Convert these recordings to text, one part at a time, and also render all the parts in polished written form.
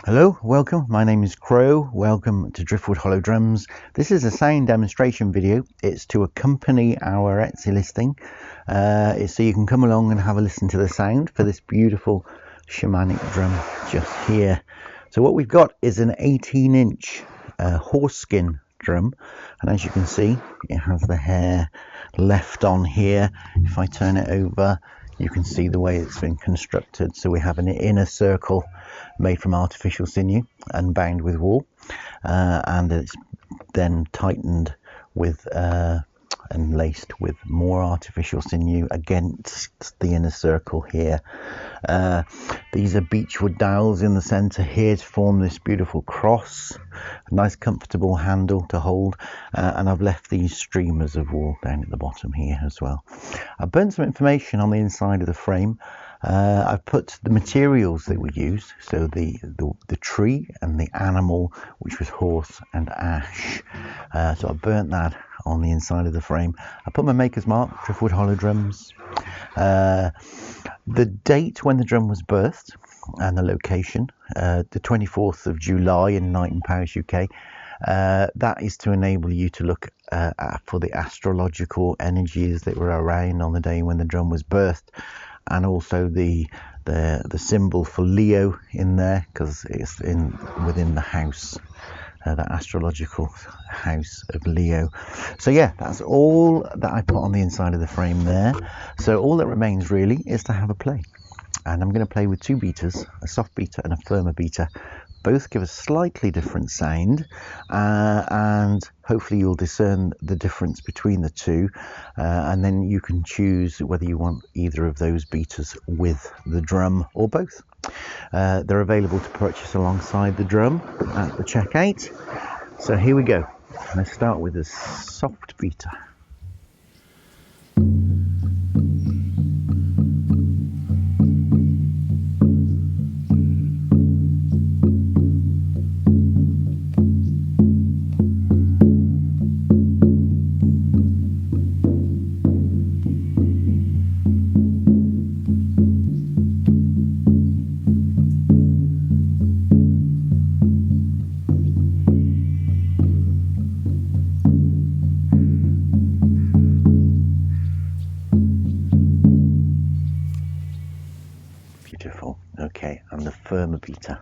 Hello, welcome. My name is Crow. Welcome to Driftwood Hollow Drums. This is a sound demonstration video. It's to accompany our Etsy listing. So you can come along and have a listen to the sound for this beautiful shamanic drum just here. So what we've got is an 18-inch horse skin drum, and as you can see, it has the hair left on here. If I turn it over, you can see the way it's been constructed. So we have an inner circle made from artificial sinew and bound with wool, and it's then tightened with and laced with more artificial sinew against the inner circle here. These are beechwood dowels in the center here to form this beautiful cross. A nice comfortable handle to hold, and I've left these streamers of wool down at the bottom here as well. I've burnt some information on the inside of the frame. I've put the materials that we use, so the tree and the animal, which was horse and ash. So I burnt that on the inside of the frame. I put my maker's mark, Driftwood Hollow Drums, the date when the drum was birthed and the location, the 24th of July in Knighton Parish, UK. That is to enable you to look for the astrological energies that were around on the day when the drum was birthed, and also the symbol for Leo in there, because it's within the house, the astrological house of Leo. So yeah, that's all that I put on the inside of the frame there. So all that remains really is to have a play, and I'm going to play with two beaters, a soft beater and a firmer beater. Both give a slightly different sound, and hopefully you'll discern the difference between the two, and then you can choose whether you want either of those beaters with the drum or both. They're available to purchase alongside the drum at the checkout. So here we go. Let's start with a soft beater. Beautiful. Okay, and the firmer beater.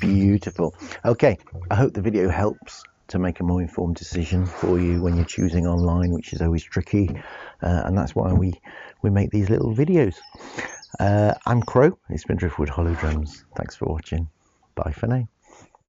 Beautiful. Okay, I hope the video helps to make a more informed decision for you when you're choosing online, which is always tricky, and that's why we make these little videos. I'm Crow. It's been Driftwood Hollow Drums. Thanks for watching. Bye for now.